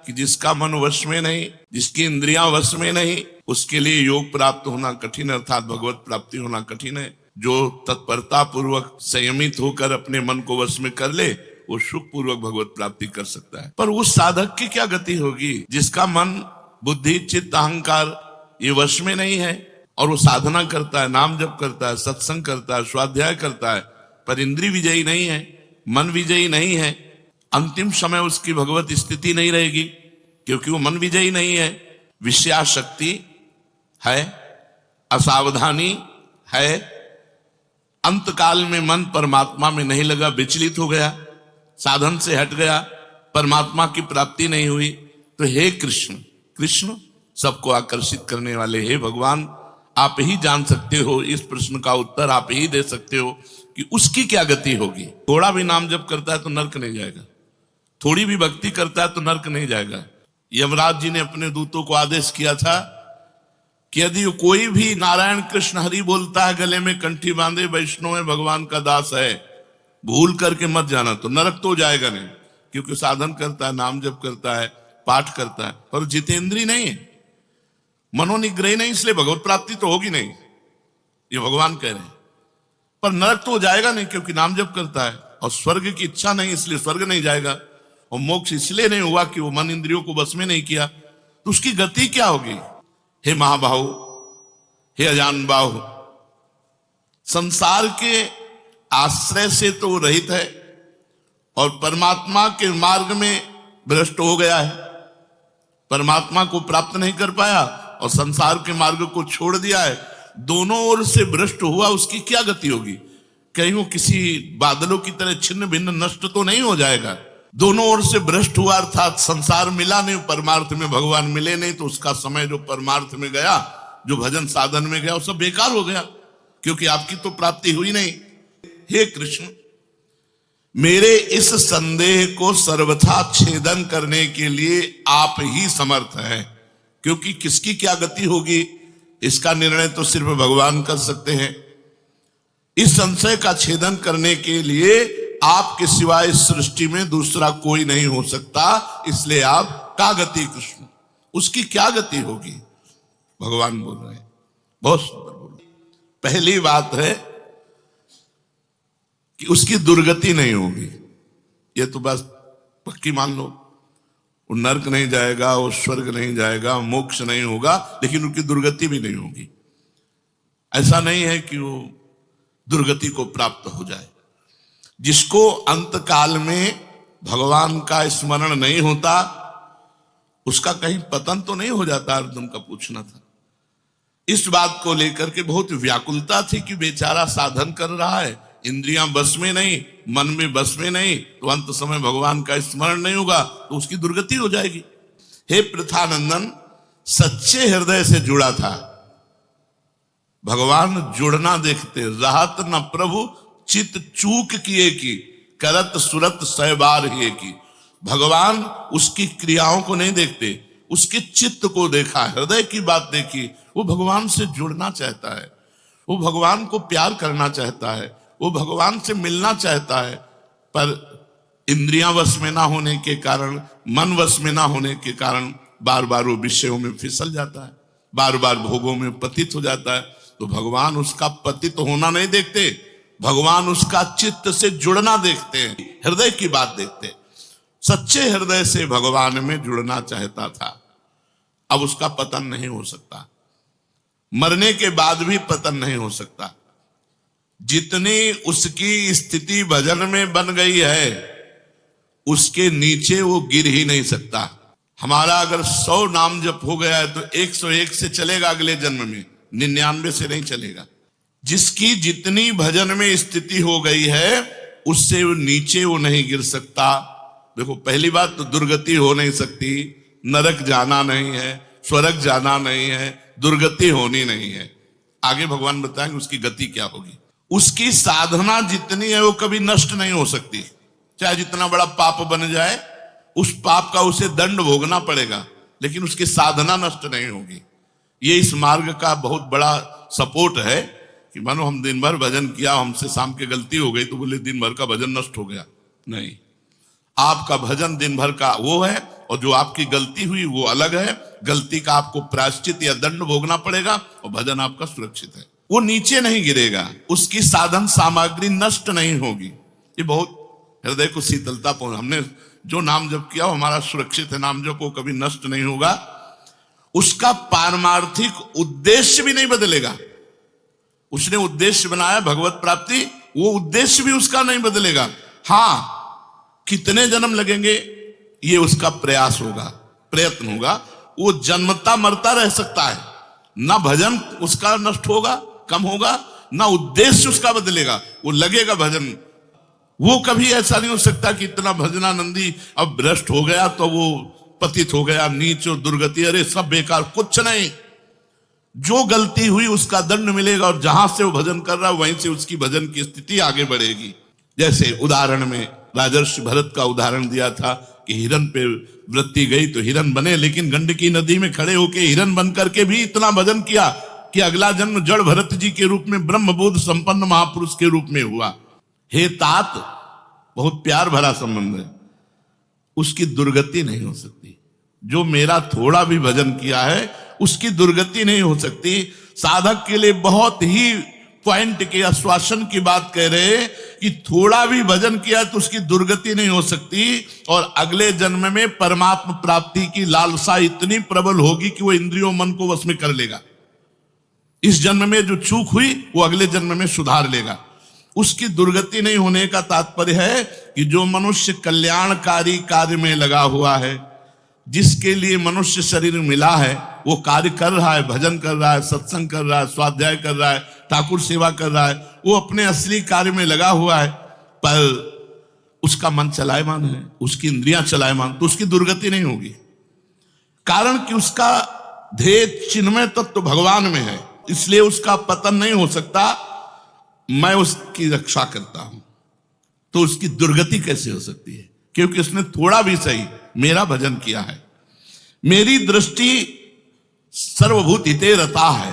कि जिसका मन वश में नहीं, जिसकी इंद्रियां वश में नहीं, उसके लिए योग प्राप्त होना कठिन है, अर्थात भगवत प्राप्ति होना कठिन है। जो तत्परता पूर्वक संयमित होकर अपने मन को वश में कर ले, वो सुख पूर्वक भगवत प्राप्ति कर सकता है। पर उस साधक की क्या गति होगी जिसका मन, बुद्धि, चित्त, अहंकार ये वश में नहीं है और वो साधना करता है, नाम जप करता है, सत्संग करता है, स्वाध्याय करता है, पर इंद्रिय विजयी नहीं है, मन विजयी नहीं है। अंतिम समय उसकी भगवत स्थिति नहीं रहेगी, क्योंकि वो मन विजयी नहीं है, विषयाशक्ति है, असावधानी है, अंतकाल में मन परमात्मा में नहीं लगा, विचलित हो गया, साधन से हट गया, परमात्मा की प्राप्ति नहीं हुई। तो हे कृष्ण, कृष्ण सबको आकर्षित करने वाले, हे भगवान आप ही जान सकते हो, इस प्रश्न का उत्तर आप ही दे सकते हो कि उसकी क्या गति होगी। थोड़ा भी नाम जप करता है तो नरक नहीं जाएगा, थोड़ी भी भक्ति करता है तो नरक नहीं जाएगा। यमराज जी ने अपने दूतों को आदेश किया था कि यदि कोई भी नारायण कृष्ण हरि बोलता है, गले में कंठी बांधे, वैष्णव है, भगवान का दास है, भूल करके मत जाना, तो नरक तो जाएगा नहीं, क्योंकि साधन करता है, नाम जप करता है, पाठ करता है, पर जितेंद्रीय नहीं है, मनोनिग्रही नहीं, इसलिए भगवत प्राप्ति तो होगी नहीं, ये भगवान कह रहे हैं। पर नरक तो जाएगा नहीं, क्योंकि नाम जप करता है, और स्वर्ग की इच्छा नहीं, इसलिए स्वर्ग नहीं जाएगा, और मोक्ष इसलिए नहीं हुआ कि वो मन इंद्रियों को बस में नहीं किया। तो उसकी गति क्या होगी? हे महाबाहु, हे अजान बाहु, संसार के आश्रय से तो वो रहित है और परमात्मा के मार्ग में भ्रष्ट हो गया है, परमात्मा को प्राप्त नहीं कर पाया और संसार के मार्ग को छोड़ दिया है, दोनों ओर से भ्रष्ट हुआ। उसकी क्या गति होगी? कहीं वो किसी बादलों की तरह छिन्न भिन्न नष्ट तो नहीं हो जाएगा? दोनों ओर से भ्रष्ट हुआ, अर्थात संसार मिला नहीं, परमार्थ में भगवान मिले नहीं, तो उसका समय जो परमार्थ में गया, जो भजन साधन में गया, वो सब बेकार हो गया, क्योंकि आपकी तो प्राप्ति हुई नहीं। हे कृष्ण, मेरे इस संदेह को सर्वथा छेदन करने के लिए आप ही समर्थ हैं, क्योंकि किसकी क्या गति होगी इसका निर्णय तो सिर्फ भगवान कर सकते हैं। इस संशय का छेदन करने के लिए आपके सिवाय इस सृष्टि में दूसरा कोई नहीं हो सकता, इसलिए आप का गति कृष्ण, उसकी क्या गति होगी? भगवान बोल रहे हैं, बहुत सुंदर बोल रहे। पहली बात है कि उसकी दुर्गति नहीं होगी, ये तो बस पक्की मान लो, वो नरक नहीं जाएगा, वो स्वर्ग नहीं जाएगा, मोक्ष नहीं होगा, लेकिन उनकी दुर्गति भी नहीं होगी। ऐसा नहीं है कि वो दुर्गति को प्राप्त हो जाए। जिसको अंत काल में भगवान का स्मरण नहीं होता, उसका कहीं पतन तो नहीं हो जाता? अर्जुन का पूछना था। इस बात को लेकर के बहुत व्याकुलता थी कि बेचारा साधन कर रहा है, इंद्रियां बस में नहीं, मन में बस में नहीं, तो अंत समय भगवान का स्मरण नहीं होगा तो उसकी दुर्गति हो जाएगी। हे पृथानंदन, सच्चे हृदय से जुड़ा था, भगवान जुड़ना देखते, राहत न प्रभु चित चूक किए की, करत सुरत सहबार ही की। भगवान उसकी क्रियाओं को नहीं देखते, उसके चित्त को देखा, हृदय की बात देखी। वो भगवान से जुड़ना चाहता है, वो भगवान को प्यार करना चाहता है, वो भगवान से मिलना चाहता है, पर इंद्रियां वश में ना होने के कारण, मन वश में ना होने के कारण बार बार वो विषयों में फिसल जाता है, बार बार भोगों में पतित हो जाता है। तो भगवान उसका पतित होना नहीं देखते, भगवान उसका चित्त से जुड़ना देखते हैं, हृदय की बात देखते हैं। सच्चे हृदय से भगवान में जुड़ना चाहता था, अब उसका पतन नहीं हो सकता, मरने के बाद भी पतन नहीं हो सकता। जितनी उसकी स्थिति भजन में बन गई है, उसके नीचे वो गिर ही नहीं सकता। हमारा अगर 100 नाम जप हो गया है तो 101 से चलेगा अगले जन्म में, 99 से नहीं चलेगा। जिसकी जितनी भजन में स्थिति हो गई है, उससे वो नीचे वो नहीं गिर सकता। देखो, पहली बात तो दुर्गति हो नहीं सकती, नरक जाना नहीं है, स्वर्ग जाना नहीं है, दुर्गति होनी नहीं है। आगे भगवान बताएंगे उसकी गति क्या होगी। उसकी साधना जितनी है वो कभी नष्ट नहीं हो सकती, चाहे जितना बड़ा पाप बन जाए, उस पाप का उसे दंड भोगना पड़ेगा, लेकिन उसकी साधना नष्ट नहीं होगी। ये इस मार्ग का बहुत बड़ा सपोर्ट है कि मानो हम दिन भर भजन किया, हमसे शाम के गलती हो गई तो बोले दिन भर का भजन नष्ट हो गया। नहीं, आपका भजन दिन भर का वो है और जो आपकी गलती हुई वो अलग है। गलती का आपको प्रायश्चित या दंड भोगना पड़ेगा और भजन आपका सुरक्षित है। वो नीचे नहीं गिरेगा, उसकी साधन सामग्री नष्ट नहीं होगी। ये बहुत हृदय को शीतलता पहुंच। हमने जो नाम जप किया वो हमारा सुरक्षित है, नाम जप वो कभी नष्ट नहीं होगा। उसका पारमार्थिक उद्देश्य भी नहीं बदलेगा। उसने उद्देश्य बनाया भगवत प्राप्ति, वो उद्देश्य भी उसका नहीं बदलेगा। हाँ, कितने जन्म लगेंगे ये उसका प्रयास होगा, प्रयत्न होगा। वो जन्मता मरता रह सकता है, ना भजन उसका नष्ट होगा, कम होगा, ना उद्देश्य उसका बदलेगा, वो लगेगा भजन। वो कभी ऐसा नहीं हो सकता कि इतना भजनानंदी अब भ्रष्ट हो गया तो वो पतित हो गया, नीच और दुर्गति, अरे सब बेकार, कुछ नहीं। जो गलती हुई उसका दंड मिलेगा और जहां से वो भजन कर रहा है वहीं से उसकी भजन की स्थिति आगे बढ़ेगी। जैसे उदाहरण में राजर्षि भरत का उदाहरण दिया था कि हिरन पे वृत्ति गई तो हिरन बने, लेकिन गंडकी नदी में खड़े होके हिरन बन करके भी इतना भजन किया कि अगला जन्म जड़ भरत जी के रूप में ब्रह्मबोध संपन्न महापुरुष के रूप में हुआ। हे तात, बहुत प्यार भरा संबंध है, उसकी दुर्गति नहीं हो सकती। जो मेरा थोड़ा भी भजन किया है उसकी दुर्गति नहीं हो सकती। साधक के लिए बहुत ही पॉइंट के आश्वासन की बात कह रहे कि थोड़ा भी भजन किया तो उसकी दुर्गति नहीं हो सकती, और अगले जन्म में परमात्मा प्राप्ति की लालसा इतनी प्रबल होगी कि वो इंद्रियों मन को वश में कर लेगा। इस जन्म में जो चूक हुई वो अगले जन्म में सुधार लेगा। उसकी दुर्गति नहीं होने का तात्पर्य है कि जो मनुष्य कल्याणकारी कार्य में लगा हुआ है, जिसके लिए मनुष्य शरीर मिला है, वो कार्य कर रहा है, भजन कर रहा है, सत्संग कर रहा है, स्वाध्याय कर रहा है, ठाकुर सेवा कर रहा है, वो अपने असली कार्य में लगा हुआ है, पर उसका मन चलायमान है, उसकी इंद्रियां चलायमान, तो उसकी दुर्गति नहीं होगी। कारण कि उसका ध्येय चिन्मय तत्व भगवान में है, इसलिए उसका पतन नहीं हो सकता। मैं उसकी रक्षा करता हूं, तो उसकी दुर्गति कैसे हो सकती है? क्योंकि उसने थोड़ा भी सही मेरा भजन किया है। मेरी दृष्टि सर्वभूत हिते रता है,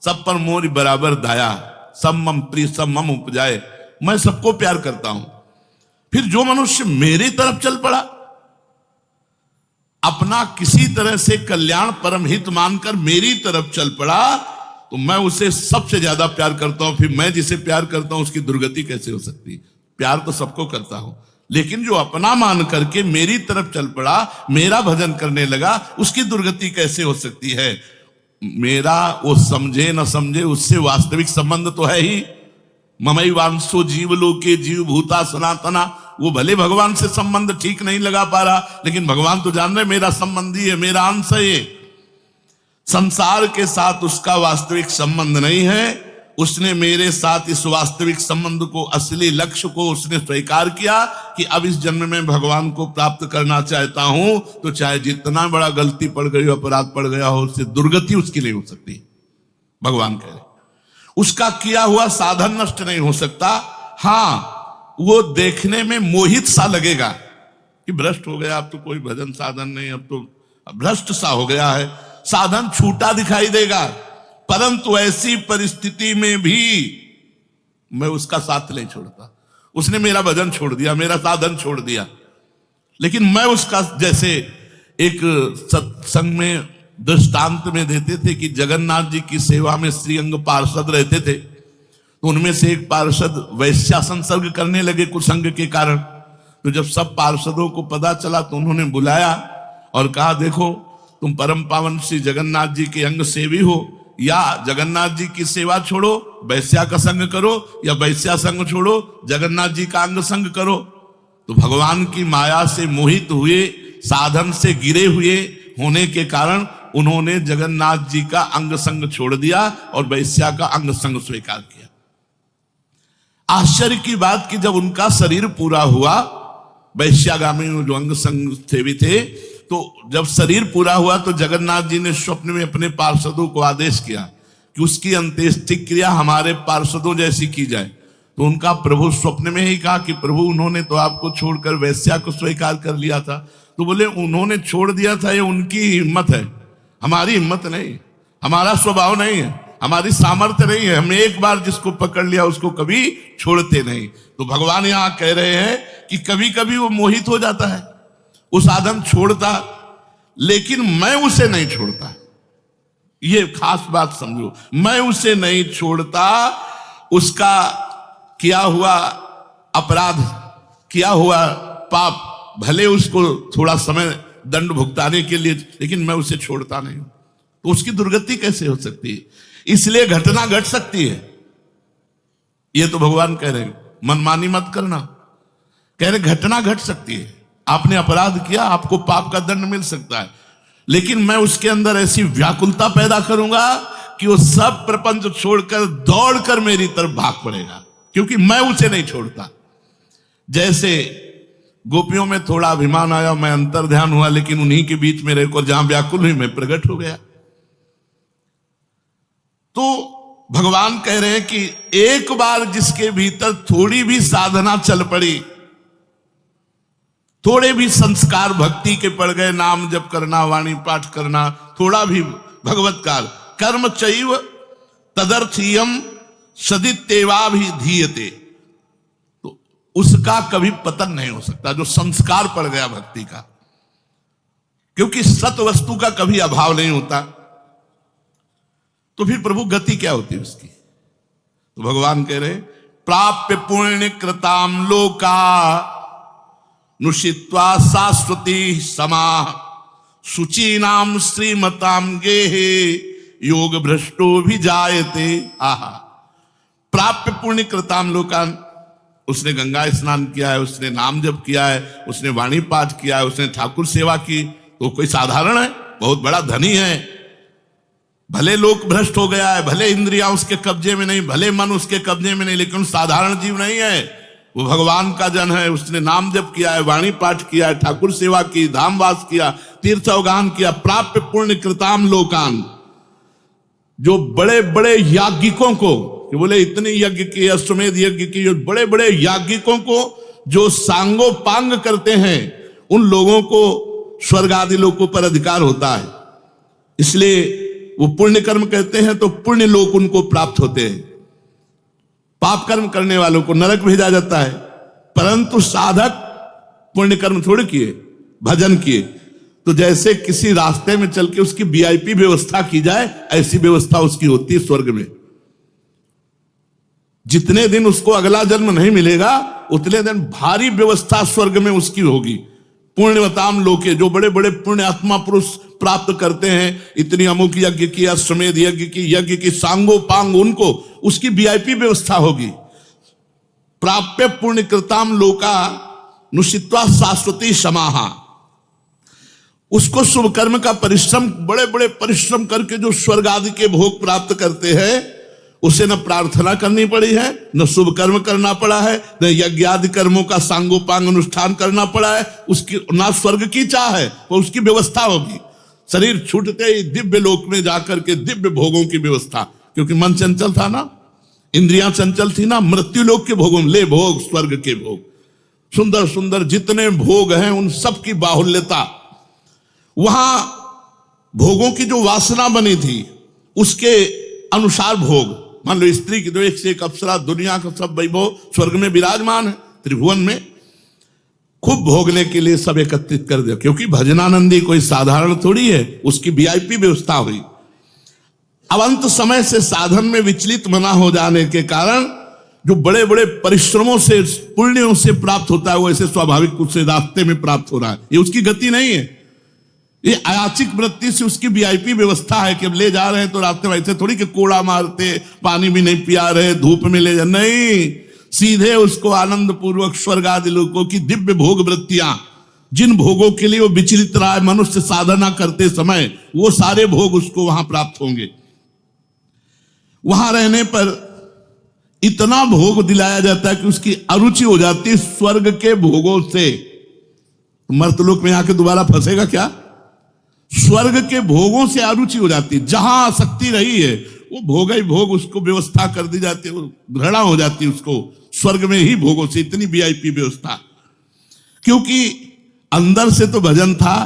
सब पर मोरी बराबर दाया, सब मम प्रिय सब मम उपजाए। मैं सबको प्यार करता हूं। फिर जो मनुष्य मेरी तरफ चल पड़ा, अपना किसी तरह से कल्याण परम हित मानकर मेरी तरफ चल पड़ा, तो मैं उसे सबसे ज्यादा प्यार करता हूं। फिर मैं जिसे प्यार करता हूं उसकी दुर्गति कैसे हो सकती? प्यार तो सबको करता हूं, लेकिन जो अपना मान करके मेरी तरफ चल पड़ा, मेरा भजन करने लगा, उसकी दुर्गति कैसे हो सकती है? मेरा वो समझे न समझे, उससे वास्तविक संबंध तो है ही। ममई वांसो जीवलोके जीव भूता सनातना। वो भले भगवान से संबंध ठीक नहीं लगा पा रहा, लेकिन भगवान तो जान रहे मेरा संबंधी है, मेरा अंश है। ये संसार के साथ उसका वास्तविक संबंध नहीं है। उसने मेरे साथ इस वास्तविक संबंध को, असली लक्ष्य को उसने स्वीकार किया कि अब इस जन्म में भगवान को प्राप्त करना चाहता हूं, तो चाहे जितना बड़ा गलती पड़ गई हो, अपराध पड़ गया हो, उससे दुर्गति उसकी नहीं हो सकती। भगवान कह रहे उसका किया हुआ साधन नष्ट नहीं हो सकता। हाँ, वो देखने में मोहित सा लगेगा कि भ्रष्ट हो गया, अब तो कोई भजन साधन नहीं, अब तो भ्रष्ट सा हो गया है, साधन छूटा दिखाई देगा। परंतु ऐसी परिस्थिति में भी मैं उसका साथ नहीं छोड़ता। उसने मेरा भजन छोड़ दिया, मेरा साधन छोड़ दिया, लेकिन मैं उसका, जैसे एक सत्संग में दृष्टांत में देते थे कि जगन्नाथ जी की सेवा में श्रीअंग पार्षद रहते थे, तो उनमें से एक पार्षद वैश्या संसर्ग करने लगे कुसंग के कारण। तो जब सब पार्षदों को पता चला तो उन्होंने बुलाया और कहा, देखो तुम परम पावन श्री जगन्नाथ जी के अंग सेवी हो, या जगन्नाथ जी की सेवा छोड़ो वैश्या का संग करो, या वैश्या संग छोड़ो जगन्नाथ जी का अंग संग करो। तो भगवान की माया से मोहित हुए, साधन से गिरे हुए होने के कारण उन्होंने जगन्नाथ जी का अंग संग छोड़ दिया और वैश्या का अंग संग स्वीकार किया। आश्चर्य की बात कि जब उनका शरीर पूरा हुआ, वैश्यागामी जो अंग संग सेवी थे, तो जब शरीर पूरा हुआ तो जगन्नाथ जी ने स्वप्न में अपने पार्षदों को आदेश किया कि उसकी अंत्येष्टि क्रिया हमारे पार्षदों जैसी की जाए। तो उनका प्रभु स्वप्न में ही कहा कि प्रभु, उन्होंने तो आपको छोड़कर वैश्या को स्वीकार कर लिया था। तो बोले, उन्होंने छोड़ दिया था, ये उनकी हिम्मत है, हमारी हिम्मत नहीं, हमारा स्वभाव नहीं है, हमारी सामर्थ्य नहीं है। हम एक बार जिसको पकड़ लिया उसको कभी छोड़ते नहीं। तो भगवान यहां कह रहे हैं कि कभी कभी वो मोहित हो जाता है, वो साधन छोड़ता, लेकिन मैं उसे नहीं छोड़ता। ये खास बात समझो, मैं उसे नहीं छोड़ता। उसका किया हुआ अपराध, किया हुआ पाप, भले उसको थोड़ा समय दंड भुगताने के लिए, लेकिन मैं उसे छोड़ता नहीं। तो उसकी दुर्गति कैसे हो सकती है? इसलिए घटना घट सकती है। ये तो भगवान कह रहे हैं, मनमानी मत करना। कह रहे घटना घट सकती है, आपने अपराध किया, आपको पाप का दंड मिल सकता है, लेकिन मैं उसके अंदर ऐसी व्याकुलता पैदा करूंगा कि वो सब प्रपंच छोड़कर दौड़कर मेरी तरफ भाग पड़ेगा, क्योंकि मैं उसे नहीं छोड़ता। जैसे गोपियों में थोड़ा अभिमान आया, मैं अंतर ध्यान हुआ, लेकिन उन्हीं के बीच में रहकर जहां व्याकुल हुई मैं प्रकट हो गया। तो भगवान कह रहे हैं कि एक बार जिसके भीतर थोड़ी भी साधना चल पड़ी, थोड़े भी संस्कार भक्ति के पड़ गए, नाम जप करना, वाणी पाठ करना, थोड़ा भी भगवत काल, कर्म चैव तदर्थीयम सदित्येवा भी धीयते, तो उसका कभी पतन नहीं हो सकता, जो संस्कार पड़ गया भक्ति का, क्योंकि सत वस्तु का कभी अभाव नहीं होता। तो फिर प्रभु गति क्या होती है उसकी? तो भगवान कह रहे प्राप्य पुण्य कृताम लोका नुषित्वा शाश्वती समाह शुचीनाम श्रीमताम गेहे योग भ्रष्टो भी जायते। आहा, प्राप्य पुण्य कृताम लोकान, उसने गंगा स्नान किया है, उसने नाम जप किया है, उसने वाणी पाठ किया है, उसने ठाकुर सेवा की, तो कोई साधारण है? बहुत बड़ा धनी है। भले लोक भ्रष्ट हो गया है, भले इंद्रियां उसके कब्जे में नहीं, भले मन उसके कब्जे में नहीं, लेकिन साधारण जीव नहीं है, वो भगवान का जन है। उसने नाम जप किया है, वाणी पाठ किया है, ठाकुर सेवा की, धामवास किया, तीर्थ अवगान किया। प्राप्य पुण्य कृताम लोकान, जो बड़े बड़े याज्ञिकों को, कि बोले इतने यज्ञ किए, अश्वमेध यज्ञ की, जो बड़े बड़े याज्ञिकों को जो सांगो पांग करते हैं, उन लोगों को स्वर्ग आदि लोकों पर अधिकार होता है। इसलिए वो पुण्य कर्म कहते हैं, तो पुण्य लोक उनको प्राप्त होते हैं। पाप कर्म करने वालों को नरक भेजा जाता है। परंतु साधक पुण्य कर्म थोड़े किए, भजन किए, तो जैसे किसी रास्ते में चल के उसकी वीआईपी व्यवस्था की जाए, ऐसी व्यवस्था उसकी होती है स्वर्ग में। जितने दिन उसको अगला जन्म नहीं मिलेगा, उतने दिन भारी व्यवस्था स्वर्ग में उसकी होगी। पुण्यवताम लोके, जो बड़े बड़े पुण्य आत्मा पुरुष प्राप्त करते हैं, इतनी अमुक यज्ञ की, अश्वमेध यज्ञ की सांगो पांग, उनको उसकी वीआईपी व्यवस्था होगी। प्राप्य पुण्य कृताम लोका नुषित्वा शाश्वती समाहा, उसको शुभ कर्म का परिश्रम, बड़े बड़े परिश्रम करके जो स्वर्ग आदि के भोग प्राप्त करते हैं, उसे न प्रार्थना करनी पड़ी है, न शुभ कर्म करना पड़ा है, न यज्ञ आदि कर्मों का सांगोपांग अनुष्ठान करना पड़ा है, उसकी ना स्वर्ग की चाह है, वो उसकी व्यवस्था होगी। शरीर छूटते ही दिव्य लोक में जाकर के दिव्य भोगों की व्यवस्था, क्योंकि मन चंचल था ना, इंद्रियां चंचल थी ना, मृत्यु लोक के भोगों, ले भोग, स्वर्ग के भोग, सुंदर सुंदर जितने भोग हैं उन सब की बाहुल्यता। वहां भोगों की जो वासना बनी थी उसके अनुसार भोग, मान लो स्त्री की तो एक से एक अप्सरा, दुनिया का सब वैभव स्वर्ग में विराजमान है, त्रिभुवन में खूब भोगने के लिए सब एकत्रित कर दिया, क्योंकि भजनानंदी कोई साधारण थोड़ी है, उसकी वीआईपी व्यवस्था हुई। अब अंत समय से साधन में विचलित मना हो जाने के कारण जो बड़े बड़े परिश्रमों से, पुण्यों से प्राप्त होता है, वो ऐसे स्वाभाविक रूप से रास्ते में प्राप्त हो रहा है। ये उसकी गति नहीं है, ये अयाचिक वृत्ति से उसकी वीआईपी व्यवस्था है कि अब ले जा रहे हैं तो रास्ते में ऐसे थोड़ी कि कोड़ा मारते, पानी भी नहीं पिया रहे, धूप में ले जा, नहीं, सीधे उसको आनंद पूर्वक स्वर्ग आदि लोगों की दिव्य भोग वृत्तियां, जिन भोगों के लिए वो विचलित रहा है मनुष्य साधना करते समय, वो सारे भोग उसको वहां प्राप्त होंगे। वहां रहने पर इतना भोग दिलाया जाता है कि उसकी अरुचि हो जाती है स्वर्ग के भोगों से। मर्तलोक में आके दोबारा फंसेगा क्या? स्वर्ग के भोगों से अरुचि हो जाती है, जहां आसक्ति रही है वो भोग ही भोग उसको व्यवस्था कर दी जाती है, घृणा हो जाती है उसको स्वर्ग में ही भोगों से, इतनी वीआईपी व्यवस्था। क्योंकि अंदर से तो भजन था,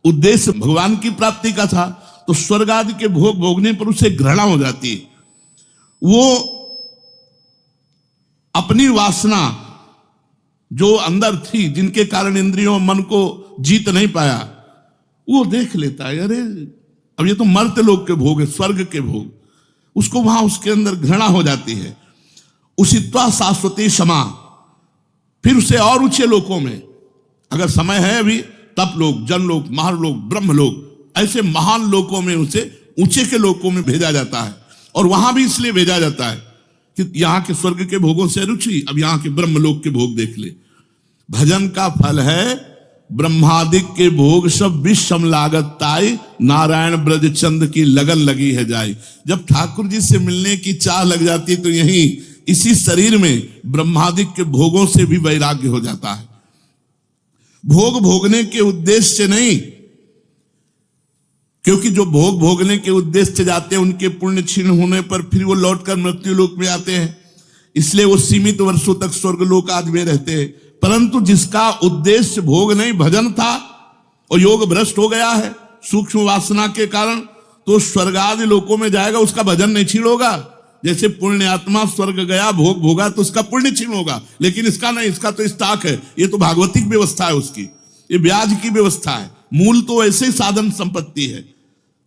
उद्देश्य भगवान की प्राप्ति का था, तो स्वर्ग आदि के भोग भोगने पर उसे घृणा हो जाती है। वो अपनी वासना जो अंदर थी, जिनके कारण इंद्रियों मन को जीत नहीं पाया, वो देख लेता है अरे अब ये तो मर्त्य लोक के भोग है, स्वर्ग के भोग, उसको वहां उसके अंदर घृणा हो जाती है। उसित्वा शाश्वती क्षमा, फिर उसे और ऊंचे लोकों में, अगर समय है अभी, तप लोक, जन लोक, महालोक, ब्रह्म लोक, ऐसे महान लोकों में उसे ऊंचे के लोकों में भेजा जाता है। और वहां भी इसलिए भेजा जाता है कि यहाँ के स्वर्ग के भोगों से रुचि, अब यहाँ के ब्रह्मलोक के भोग देख ले। भजन का फल है ब्रह्मादिक के भोग सब विषम लागत ताई, नारायण ब्रज चंद की लगन लगी है जाई। जब ठाकुर जी से मिलने की चाह लग जाती तो यही इसी शरीर में ब्रह्मादिक के भोगों से भी वैराग्य हो जाता है। भोग भोगने के उद्देश्य से नहीं, क्योंकि जो भोग भोगने के उद्देश्य से जाते हैं उनके पुण्य क्षीण होने पर फिर वो लौटकर मृत्यु लोक में आते हैं, इसलिए वो सीमित वर्षों तक स्वर्ग लोक आदि में रहते हैं। परंतु जिसका उद्देश्य भोग नहीं भजन था और योग भ्रष्ट हो गया है सूक्ष्म वासना के कारण, तो स्वर्ग आदि लोकों में जाएगा, उसका भजन नहीं छीण होगा। जैसे पुण्य आत्मा स्वर्ग गया, भोग भोगा, तो उसका पुण्य छीण होगा, लेकिन इसका नहीं, इसका तो स्टॉक है, ये तो भागवतिक व्यवस्था है उसकी, ये ब्याज की व्यवस्था है। मूल तो ऐसे ही साधन संपत्ति है।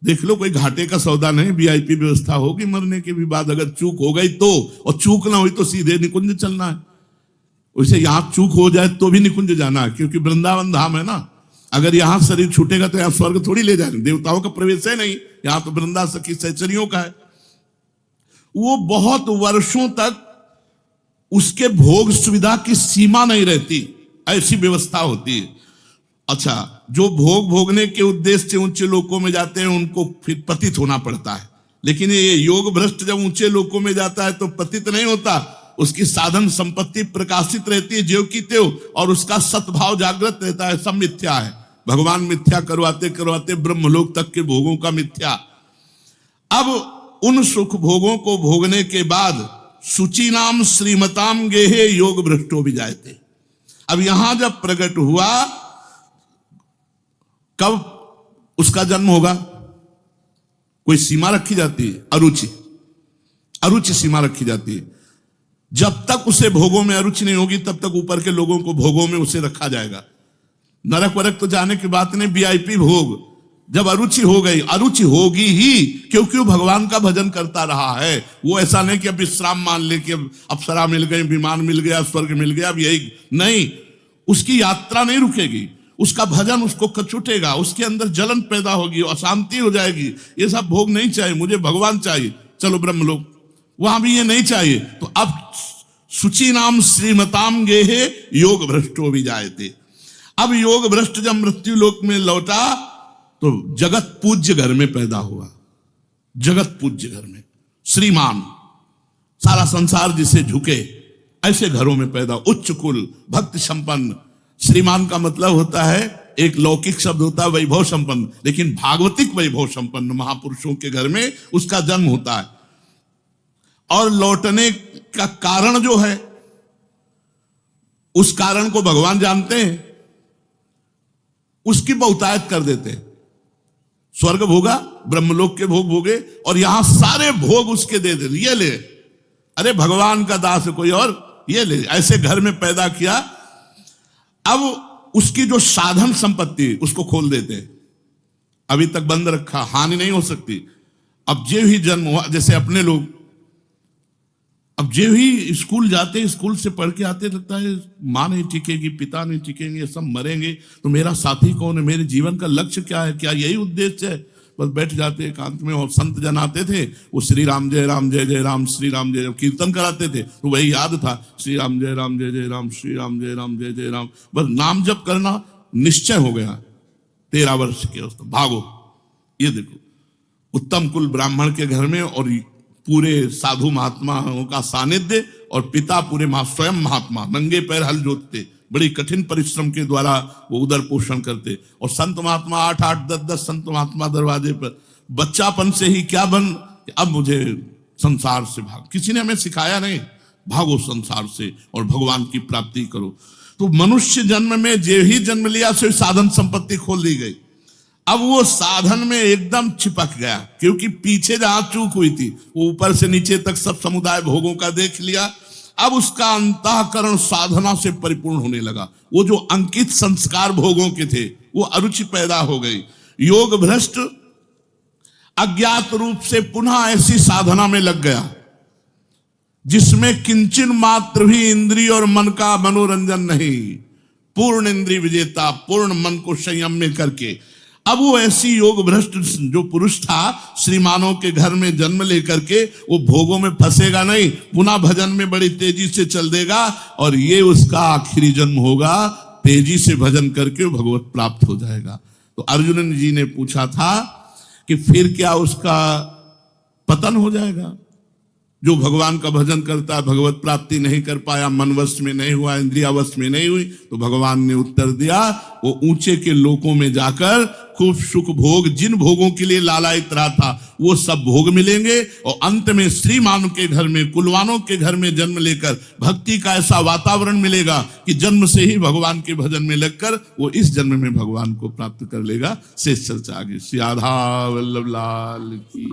देख लो, कोई घाटे का सौदा नहीं, वीआईपी व्यवस्था होगी मरने के भी बाद, अगर चूक हो गई तो, और चूक ना हुई तो सीधे निकुंज चलना है। वैसे यहां चूक हो जाए तो भी निकुंज जाना है, क्योंकि वृंदावन धाम है ना। अगर यहां शरीर छूटेगा तो यहां स्वर्ग थोड़ी ले जाएंगे, देवताओं का प्रवेश है नहीं, यहां तो वृंदा सखी सहचरियों का है। वो बहुत वर्षों तक उसके भोग सुविधा की सीमा नहीं रहती, ऐसी व्यवस्था होती है। अच्छा, जो भोग भोगने के उद्देश्य से ऊंचे लोकों में जाते हैं उनको फिर पतित होना पड़ता है, लेकिन ये योग भ्रष्ट जब ऊंचे लोकों में जाता है तो पतित नहीं होता, उसकी साधन संपत्ति प्रकाशित रहती है ज्यों की त्यों, और उसका सद्भाव जागृत रहता है। सब मिथ्या है, भगवान मिथ्या करवाते करवाते ब्रह्मलोक तक के भोगों का मिथ्या। अब उन सुख भोगों को भोगने के बाद शुचि नाम श्रीमताम गेहे योग भ्रष्टो भी जाते। अब यहां जब प्रकट हुआ, कब उसका जन्म होगा, कोई सीमा रखी जाती है, अरुचि, अरुचि सीमा रखी जाती है। जब तक उसे भोगों में अरुचि नहीं होगी तब तक ऊपर के लोगों को भोगों में उसे रखा जाएगा। नरक वरक तो जाने की बात नहीं, वीआईपी भोग। जब अरुचि हो गई, अरुचि होगी ही, क्योंकि वो भगवान का भजन करता रहा है। वो ऐसा नहीं कि अब विश्राम मान ले कि अब अप्सरा मिल गई, विमान मिल गया, स्वर्ग मिल गया, अब यही नहीं। उसकी यात्रा नहीं रुकेगी, उसका भजन उसको कचुटेगा, उसके अंदर जलन पैदा होगी, अशांति हो जाएगी। ये सब भोग नहीं चाहिए, मुझे भगवान चाहिए, चलो ब्रह्मलोक, वहां भी ये नहीं चाहिए। तो अब शुचि नाम श्रीमताम गेहे योग भ्रष्टो भी जायते। अब योग भ्रष्ट जब मृत्यु लोक में लौटा तो जगत पूज्य घर में पैदा हुआ, जगत पूज्य घर में श्रीमान, सारा संसार जिसे झुके, ऐसे घरों में पैदा, उच्च कुल, भक्त संपन्न। श्रीमान का मतलब होता है, एक लौकिक शब्द होता है वैभव संपन्न, लेकिन भागवतिक वैभव संपन्न महापुरुषों के घर में उसका जन्म होता है। और लौटने का कारण जो है, उस कारण को भगवान जानते हैं, उसकी बहुतायत कर देते हैं। स्वर्ग भोगा, ब्रह्मलोक के भोग भोगे, और यहां सारे भोग उसके दे दे, ये ले, अरे भगवान का दास है कोई और, ये ले, ऐसे घर में पैदा किया। अब उसकी जो साधन संपत्ति उसको खोल देते, अभी तक बंद रखा, हानि नहीं हो सकती। अब जो ही जन्म हुआ, जैसे अपने लोग अब जो ही स्कूल जाते, स्कूल से पढ़ के आते, लगता है माँ नहीं टिकेगी, पिता नहीं टिकेंगे, सब मरेंगे, तो मेरा साथी कौन है, मेरे जीवन का लक्ष्य क्या है, क्या यही उद्देश्य है। बस बैठ जाते एकांत में, और संत जन आते थे, वो श्री राम जय राम जय जय राम, श्री राम जय, कीर्तन कराते थे तो वही याद था, श्री राम जय राम जय जय राम, श्री राम जय राम जय जय राम। बस नाम जप करना निश्चय हो गया। 13 वर्ष के उस भागो, ये देखो, उत्तम कुल ब्राह्मण के घर में, और पूरे साधु महात्माओं का सानिध्य, और पिता पूरे स्वयं महात्मा, नंगे पैर हल जोतते, बड़ी कठिन परिश्रम के द्वारा वो उदर पोषण करते। और संत महात्मा 8-8, 10-10 संत महात्मा दरवाजे पर, बच्चापन से ही क्या बन, अब मुझे संसार से भाग, किसी ने हमें सिखाया नहीं, भागो संसार से और भगवान की प्राप्ति करो। तो मनुष्य जन्म में जे ही जन्म लिया से साधन संपत्ति खोल दी गई। अब वो साधन में एकदम चिपक गया, क्योंकि पीछे जहां चूक हुई थी वो ऊपर से नीचे तक सब समुदाय भोगों का देख लिया। अब उसका अंतःकरण साधना से परिपूर्ण होने लगा। वो जो अंकित संस्कार भोगों के थे वो अरुचि पैदा हो गई। योग भ्रष्ट अज्ञात रूप से पुनः ऐसी साधना में लग गया जिसमें किंचन मात्र भी इंद्रिय और मन का मनोरंजन नहीं, पूर्ण इंद्रिय विजेता, पूर्ण मन को संयम में करके। अब वो ऐसी योग भ्रष्ट जो पुरुष था, श्रीमानों के घर में जन्म लेकर के वो भोगों में फंसेगा नहीं, पुनः भजन में बड़ी तेजी से चल देगा और ये उसका आखिरी जन्म होगा। तेजी से भजन करके भगवत प्राप्त हो जाएगा। तो अर्जुन जी ने पूछा था कि फिर क्या उसका पतन हो जाएगा? जो भगवान का भजन करता है, भगवत प्राप्ति नहीं कर पाया, मन वश में नहीं हुआ, इंद्रिया वश में नहीं हुई, तो भगवान ने उत्तर दिया वो ऊंचे के लोकों में जाकर खूब सुख भोग, जिन भोगों के लिए लालायित रहा था वो सब भोग मिलेंगे और अंत में श्रीमान के घर में, कुलवानों के घर में जन्म लेकर भक्ति का ऐसा वातावरण मिलेगा कि जन्म से ही भगवान के भजन में लगकर वो इस जन्म में भगवान को प्राप्त कर लेगा। शेष चर्चा आगे। श्री राधा वल्लभ लाल की।